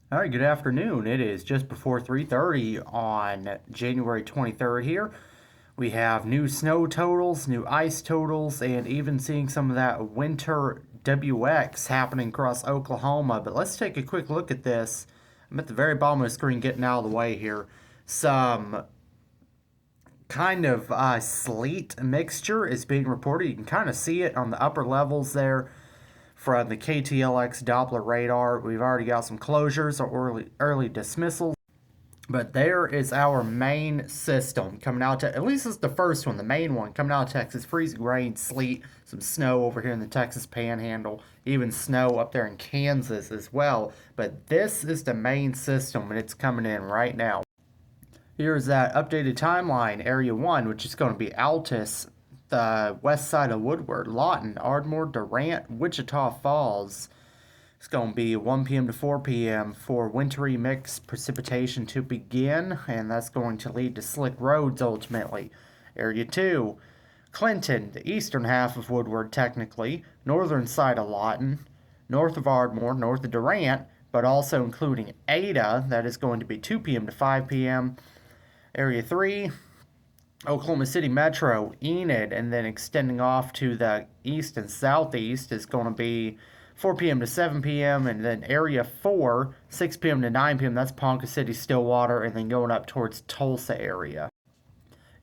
All right, good afternoon. It is just before 3:30 on January 23rd here. We have new snow totals, new ice totals, and even seeing some of that winter WX happening across Oklahoma. But let's take a quick look at this. I'm at the very bottom of the screen getting out of the way here. Some kind of sleet mixture is being reported. You can kind of see it on the upper levels there from the KTLX Doppler radar. We've already got some closures or early dismissals. But there is our main system coming out to, at least it's the first one, the main one coming out of Texas. Freezing rain, sleet, some snow over here in the Texas Panhandle, even snow up there in Kansas as well. But this is the main system and it's coming in right now. Here's that updated timeline, Area 1, which is going to be Altus, the west side of Woodward, Lawton, Ardmore, Durant, Wichita Falls. It's going to be 1 p.m. to 4 p.m. for wintry mix precipitation to begin, and that's going to lead to slick roads ultimately. Area 2, Clinton, the eastern half of Woodward technically, northern side of Lawton, north of Ardmore, north of Durant, but also including Ada, that is going to be 2 p.m. to 5 p.m. Area 3, Oklahoma City Metro, Enid, and then extending off to the east and southeast is going to be 4 p.m. to 7 p.m. And then Area 4, 6 p.m. to 9 p.m. That's Ponca City, Stillwater, and then going up towards Tulsa area.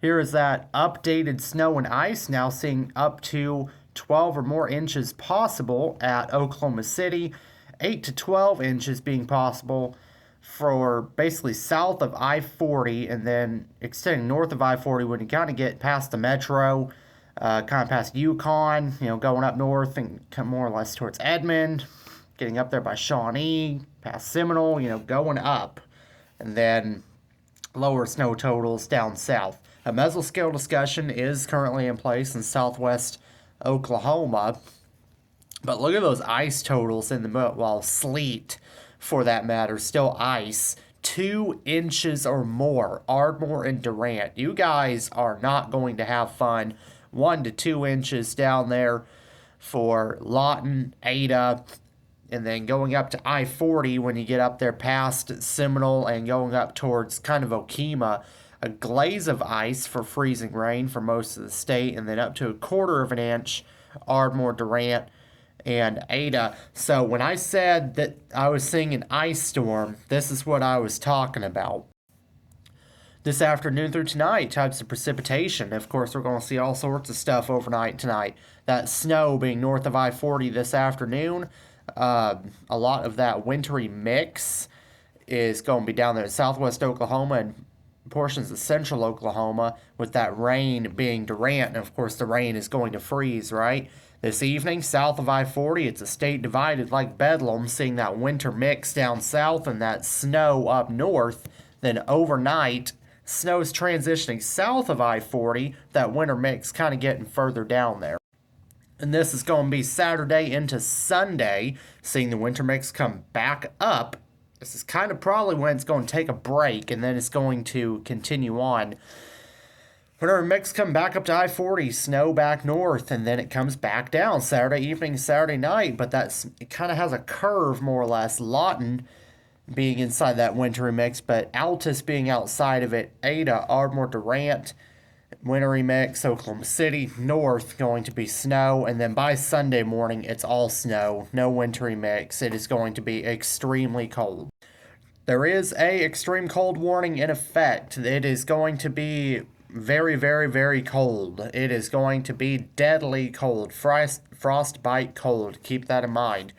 Here is that updated snow and ice, now seeing up to 12 or more inches possible at Oklahoma City, 8 to 12 inches being possible for basically south of I-40 and then extending north of I-40 when you kind of get past the metro, kind of past Yukon, going up north and come more or less towards Edmond, getting up there by Shawnee, past Seminole, going up. And then lower snow totals down south. A mesoscale discussion is currently in place in southwest Oklahoma. But look at those ice totals in the sleet, for that matter, still ice. 2 inches or more, Ardmore and Durant. You guys are not going to have fun. 1 to 2 inches down there for Lawton, Ada, and then going up to I-40 when you get up there past Seminole and going up towards kind of Okemah. A glaze of ice for freezing rain for most of the state, and then up to 1/4 of an inch, Ardmore, Durant, and Ada. So when I said that I was seeing an ice storm, this is what I was talking about. This afternoon through tonight, types of precipitation. Of course, we're going to see all sorts of stuff overnight tonight. That snow being north of I-40 this afternoon. A lot of that wintry mix is going to be down there in southwest Oklahoma and portions of central Oklahoma, with that rain being Durant. And of course, the rain is going to freeze, right? This evening, south of I-40, it's a state divided like Bedlam, seeing that winter mix down south and that snow up north. Then overnight, snow is transitioning south of I-40, that winter mix kind of getting further down there. And this is going to be Saturday into Sunday, seeing the winter mix come back up. This is kind of probably when it's going to take a break, and then it's going to continue on. Whenever mix come back up to I-40, snow back north, and then it comes back down Saturday evening, Saturday night. But it kind of has a curve, more or less. Lawton being inside that wintry mix, but Altus being outside of it. Ada, Ardmore, Durant, wintry mix. Oklahoma City, north, going to be snow. And then by Sunday morning, it's all snow. No wintry mix. It is going to be extremely cold. There is a extreme cold warning in effect. It is going to be very, very, very cold. It is going to be deadly cold. Frostbite cold. Keep that in mind.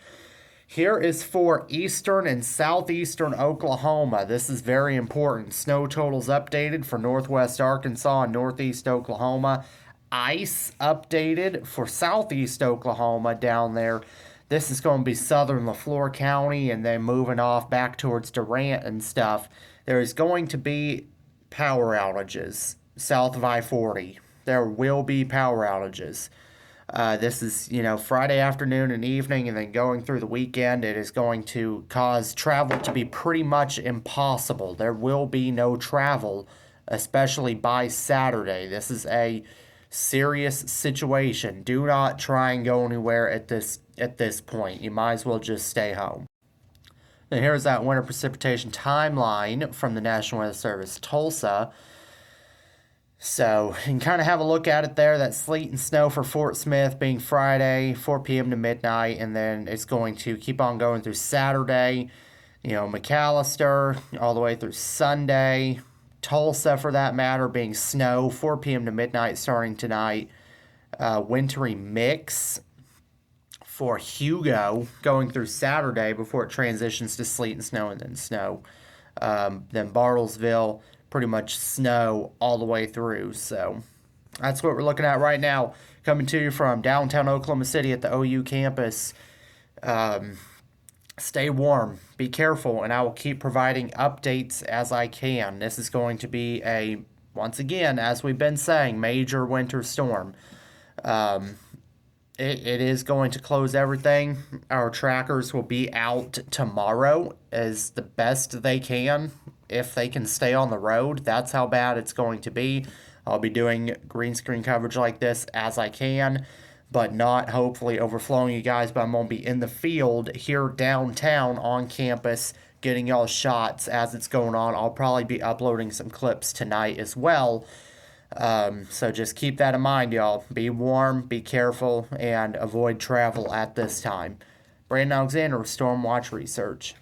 Here is for eastern and southeastern Oklahoma. This is very important. Snow totals updated for northwest Arkansas and northeast Oklahoma. Ice updated for southeast Oklahoma down there. This is going to be southern Leflore County and then moving off back towards Durant and stuff. There is going to be power outages south of I-40. There will be power outages. This is, Friday afternoon and evening, and then going through the weekend, it is going to cause travel to be pretty much impossible. There will be no travel, especially by Saturday. This is a serious situation. Do not try and go anywhere at this point. You might as well just stay home. And here's that winter precipitation timeline from the National Weather Service, Tulsa. So you can kind of have a look at it there. That sleet and snow for Fort Smith being Friday, 4 p.m. to midnight, and then it's going to keep on going through Saturday. McAllister all the way through Sunday. Tulsa, for that matter, being snow, 4 p.m. to midnight starting tonight. Wintry mix for Hugo going through Saturday before it transitions to sleet and snow and then snow. Then Bartlesville, pretty much snow all the way through. So that's what we're looking at right now. Coming to you from downtown Oklahoma City at the OU campus. Stay warm, be careful, and I will keep providing updates as I can. This is going to be once again, as we've been saying, major winter storm. It is going to close everything. Our trackers will be out tomorrow as the best they can. If they can stay on the road, that's how bad it's going to be. I'll be doing green screen coverage like this as I can, but not hopefully overflowing you guys. But I'm going to be in the field here downtown on campus getting y'all shots as it's going on. I'll probably be uploading some clips tonight as well. So just keep that in mind, y'all. Be warm, be careful, and avoid travel at this time. Brandon Alexander with Stormwatch Research.